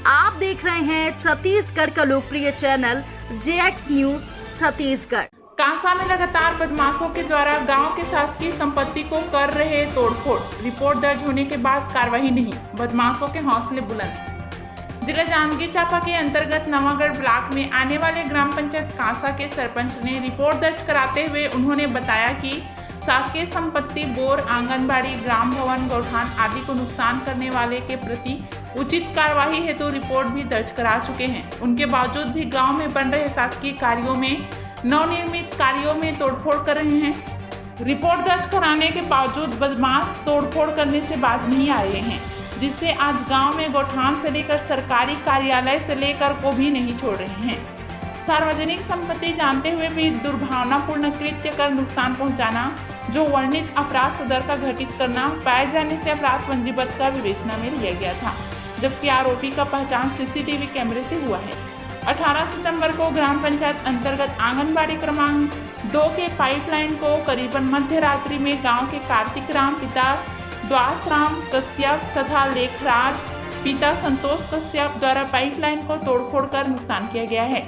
आप देख रहे हैं छत्तीसगढ़ का लोकप्रिय चैनल JX न्यूज छत्तीसगढ़। कांसा में लगातार बदमाशों के द्वारा गांव के शासकीय संपत्ति को कर रहे तोड़फोड़। रिपोर्ट दर्ज होने के बाद कार्रवाई नहीं, बदमाशों के हौसले बुलंद। जिला जांजगीर चांपा के अंतर्गत नवागढ़ ब्लॉक में आने वाले ग्राम पंचायत कांसा के सरपंच ने रिपोर्ट दर्ज कराते हुए उन्होंने बताया कि शासकीय संपत्ति, बोर, आंगनबाड़ी, ग्राम भवन, गौठान आदि को नुकसान करने वाले के प्रति उचित कार्यवाही हेतु रिपोर्ट भी दर्ज करा चुके हैं। उनके बावजूद भी गांव में बन रहे शासकीय कार्यों में, नवनिर्मित कार्यों में तोड़फोड़ कर रहे हैं। रिपोर्ट दर्ज कराने के बावजूद बदमाश तोड़फोड़ करने से बाज नहीं आ रहे हैं, जिससे आज गांव में गौठान से लेकर सरकारी कार्यालय से लेकर को भी नहीं छोड़ रहे हैं। सार्वजनिक संपत्ति जानते हुए भी दुर्भावनापूर्ण कृत्य कर नुकसान पहुंचाना, जो वर्णित अपराध सदर का घटित करना पाए जाने से अपराध पंजीबद्ध कर विवेचना में लिया गया था, जबकि आरोपी का पहचान सीसीटीवी कैमरे से हुआ है। 18 सितंबर को ग्राम पंचायत अंतर्गत आंगनबाड़ी क्रमांक 2 के पाइपलाइन को करीबन मध्य रात्रि में गांव के कार्तिक राम पिता द्वासराम कश्यप तथा लेखराज पिता संतोष कश्यप द्वारा पाइपलाइन को तोड़फोड़ कर नुकसान किया गया है।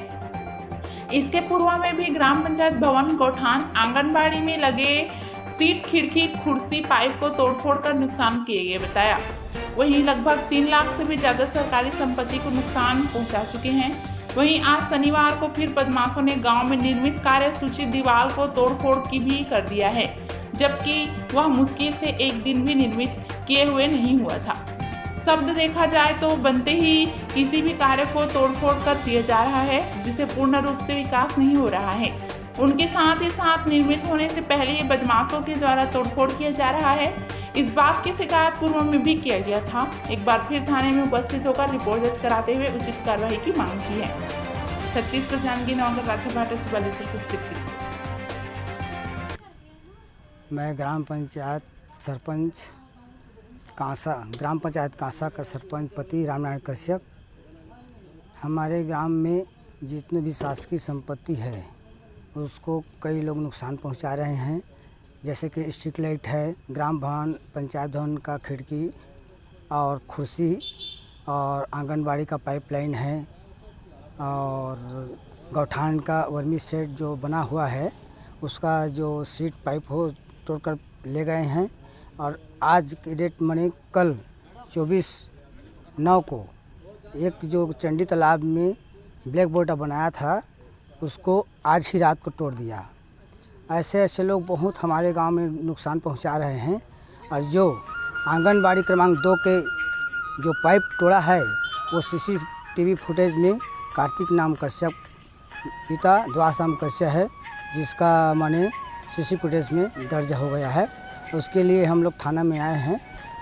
इसके पूर्व में भी ग्राम पंचायत भवन, गौठान, आंगनबाड़ी में लगे सीट, खिड़की, कुर्सी, पाइप को तोड़फोड़ कर नुकसान किए गए बताया। वहीं लगभग 3 लाख से भी ज्यादा सरकारी संपत्ति को नुकसान पहुंचा चुके हैं। वहीं आज शनिवार को फिर बदमाशों ने गांव में निर्मित कार्य सूची दीवार को तोड़फोड़ की भी कर दिया है, जबकि वह मुश्किल से एक दिन भी निर्मित किए हुए नहीं हुआ था। शब्द देखा जाए तो बनते ही किसी भी कार्य को तोड़फोड़ कर दिया जा रहा है, जिससे पूर्ण रूप से विकास नहीं हो रहा है। उनके साथ ही साथ निर्मित होने से पहले ही बदमाशों के द्वारा तोड़फोड़ किया जा रहा है। इस बात की शिकायत पूर्व में भी किया गया था। एक बार फिर थाने में उपस्थित होकर रिपोर्ट दर्ज कराते हुए उचित कार्रवाई की मांग की है। छत्तीसगढ़ जांजगीर नवागढ़ राजा भाटा से बालेश्वर कुछ। मैं ग्राम पंचायत सरपंच कांसा, ग्राम पंचायत कांसा का सरपंच पति रामनारायण कश्यप। हमारे ग्राम में जितने भी शासकीय संपत्ति है उसको कई लोग नुकसान पहुंचा रहे हैं, जैसे कि स्ट्रीट लाइट है, ग्राम भवन, पंचायत भवन का खिड़की और कुर्सी, और आंगनबाड़ी का पाइपलाइन है, और गौठान का वर्मी सेट जो बना हुआ है उसका जो सीट पाइप हो तोड़कर ले गए हैं। और आज की डेट माने कल 24/9 को एक जो चंडी तालाब में ब्लैक बोर्ड बनाया था उसको आज ही रात को तोड़ दिया। ऐसे ऐसे लोग बहुत हमारे गांव में नुकसान पहुंचा रहे हैं। और जो आंगनबाड़ी क्रमांक 2 के जो पाइप तोड़ा है वो CCTV फुटेज में कार्तिक नाम कश्यप पिता द्वासराम कश्यप है, जिसका माने CC फुटेज में दर्ज हो गया है। उसके लिए हम लोग थाना में आए हैं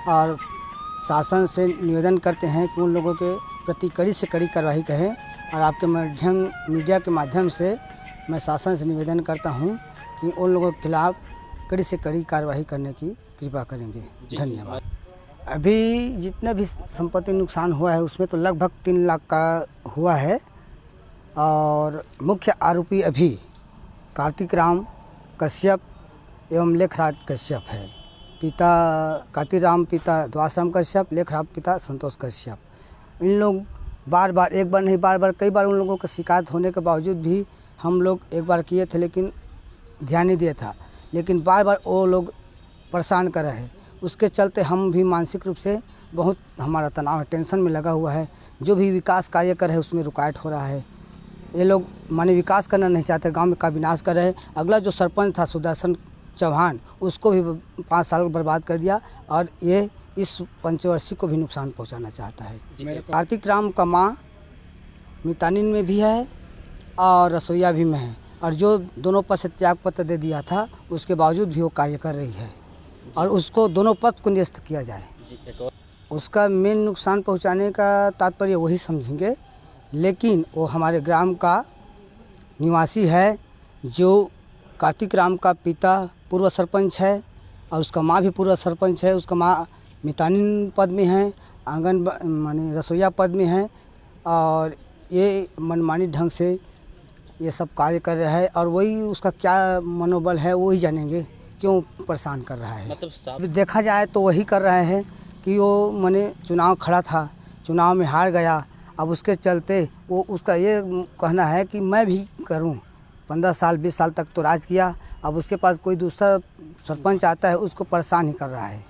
और शासन से निवेदन करते हैं कि उन लोगों के प्रति कड़ी से कड़ी कार्रवाई करें। और आपके मीडिया के माध्यम से मैं शासन से निवेदन करता हूं कि उन लोगों के खिलाफ कड़ी से कड़ी कार्रवाई करने की कृपा करेंगे। धन्यवाद। अभी जितना भी संपत्ति नुकसान हुआ है उसमें तो लगभग 3 लाख का हुआ है। और मुख्य आरोपी अभी कार्तिक राम कश्यप एवं लेखराज कश्यप है। पिता कार्तिक राम पिता द्वासराम कश्यप, लेखराज पिता संतोष कश्यप। इन लोग बार बार, एक बार नहीं बार बार, कई बार उन लोगों का शिकायत होने के बावजूद भी हम लोग एक बार किए थे लेकिन ध्यान नहीं दिया था, लेकिन बार बार वो लोग परेशान कर रहे हैं। उसके चलते हम भी मानसिक रूप से बहुत हमारा तनाव है, टेंशन में लगा हुआ है। जो भी विकास कार्य कर रहे हैं उसमें रुकावट हो रहा है। ये लोग माने विकास करना नहीं चाहते, गांव में का विनाश कर रहे हैं। अगला जो सरपंच था सुदर्शन चौहान, उसको भी 5 साल बर्बाद कर दिया और ये इस पंचवर्षीय को भी नुकसान पहुंचाना चाहता है। कार्तिक राम का माँ मितानिन में भी है और रसोईया भी में है, और जो दोनों पद से त्याग पत्र दे दिया था उसके बावजूद भी वो कार्य कर रही है और उसको दोनों पद को निरस्त किया जाए। उसका मेन नुकसान पहुंचाने का तात्पर्य वही समझेंगे, लेकिन वो हमारे ग्राम का निवासी है। जो कार्तिक राम का पिता पूर्व सरपंच है और उसका माँ भी पूर्व सरपंच है। उसका माँ मितानिन पद में है, आंगन माने रसोईया पद में है, और ये मनमानी ढंग से ये सब कार्य कर रहा है। और वही उसका क्या मनोबल है वही जानेंगे, क्यों परेशान कर रहा है। मतलब देखा जाए तो वही कर रहा है कि वो माने चुनाव खड़ा था, चुनाव में हार गया अब उसके चलते वो उसका ये कहना है कि मैं भी करूं। 15 साल 20 साल तक तो राज किया, अब उसके पास कोई दूसरा सरपंच आता है उसको परेशान ही कर रहा है।